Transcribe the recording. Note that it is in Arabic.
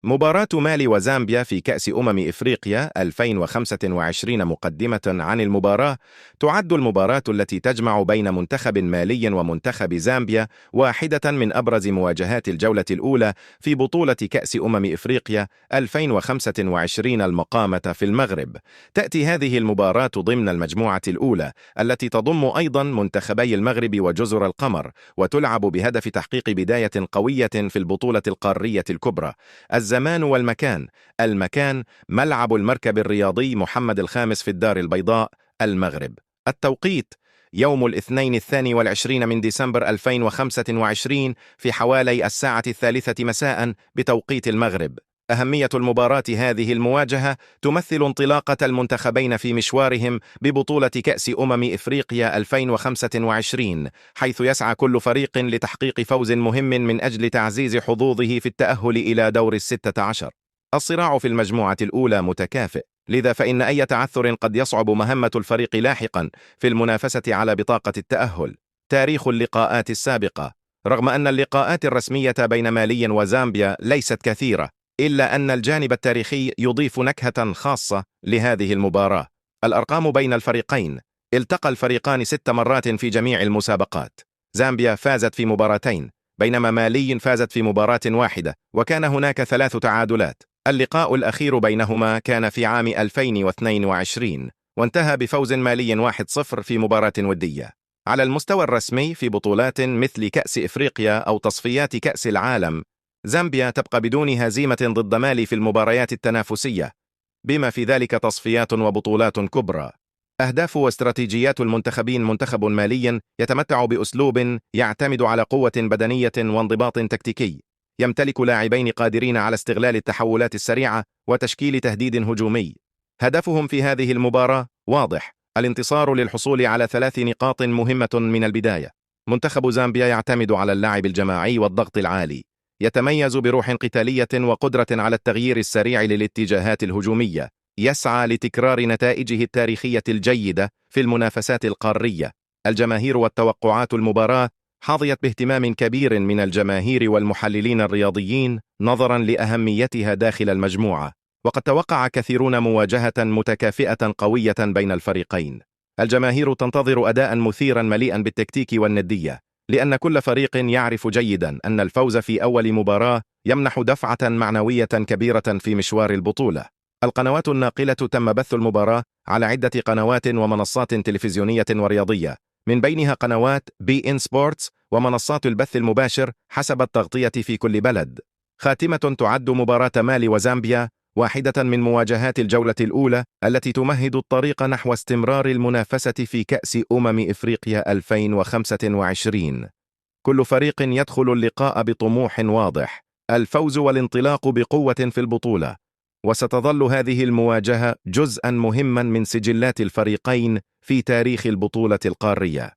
مباراة مالي وزامبيا في كأس إفريقيا 2025 مقدمة عن المباراة. تعد المباراة التي تجمع بين منتخب مالي ومنتخب زامبيا واحدة من أبرز مواجهات الجولة الأولى في بطولة كأس إفريقيا 2025 المقامة في المغرب. تأتي هذه المباراة ضمن المجموعة الأولى التي تضم أيضا منتخبي المغرب وجزر القمر، وتلعب بهدف تحقيق بداية قوية في البطولة القارية الكبرى. الزمان والمكان: المكان ملعب المركب الرياضي محمد الخامس في الدار البيضاء، المغرب. التوقيت: يوم الاثنين 22 من ديسمبر 2025 في حوالي الساعة 3 مساء بتوقيت المغرب. أهمية المباراة: هذه المواجهة تمثل انطلاقة المنتخبين في مشوارهم ببطولة كأس إفريقيا 2025، حيث يسعى كل فريق لتحقيق فوز مهم من أجل تعزيز حظوظه في التأهل إلى دور ال16. الصراع في المجموعة الأولى متكافئ، لذا فإن أي تعثر قد يصعب مهمة الفريق لاحقا في المنافسة على بطاقة التأهل. تاريخ اللقاءات السابقة: رغم أن اللقاءات الرسمية بين مالي وزامبيا ليست كثيرة، إلا أن الجانب التاريخي يضيف نكهة خاصة لهذه المباراة. الأرقام بين الفريقين: التقى الفريقان 6 مرات في جميع المسابقات. زامبيا فازت في مباراتين، بينما مالي فازت في مباراة واحدة، وكان هناك 3 تعادلات. اللقاء الأخير بينهما كان في عام 2022 وانتهى بفوز مالي 1-0 في مباراة ودية. على المستوى الرسمي في بطولات مثل كأس إفريقيا أو تصفيات كأس العالم، زامبيا تبقى بدون هزيمة ضد مالي في المباريات التنافسية، بما في ذلك تصفيات وبطولات كبرى. أهداف واستراتيجيات المنتخبين: منتخب مالي يتمتع بأسلوب يعتمد على قوة بدنية وانضباط تكتيكي، يمتلك لاعبين قادرين على استغلال التحولات السريعة وتشكيل تهديد هجومي. هدفهم في هذه المباراة واضح: الانتصار للحصول على 3 نقاط مهمة من البداية. منتخب زامبيا يعتمد على اللعب الجماعي والضغط العالي، يتميز بروح قتالية وقدرة على التغيير السريع للاتجاهات الهجومية، يسعى لتكرار نتائجه التاريخية الجيدة في المنافسات القارية. الجماهير والتوقعات: المباراة حظيت باهتمام كبير من الجماهير والمحللين الرياضيين نظرا لأهميتها داخل المجموعة، وقد توقع كثيرون مواجهة متكافئة قوية بين الفريقين. الجماهير تنتظر أداء مثيرا مليئا بالتكتيك والندية، لأن كل فريق يعرف جيدا أن الفوز في أول مباراة يمنح دفعة معنوية كبيرة في مشوار البطولة. القنوات الناقلة: تم بث المباراة على عدة قنوات ومنصات تلفزيونية ورياضية، من بينها قنوات بي إن سبورتس ومنصات البث المباشر حسب التغطية في كل بلد. خاتمة: تعد مباراة مالي وزامبيا واحدة من مواجهات الجولة الأولى التي تمهد الطريق نحو استمرار المنافسة في كأس إفريقيا 2025. كل فريق يدخل اللقاء بطموح واضح: الفوز والانطلاق بقوة في البطولة، وستظل هذه المواجهة جزءا مهما من سجلات الفريقين في تاريخ البطولة القارية.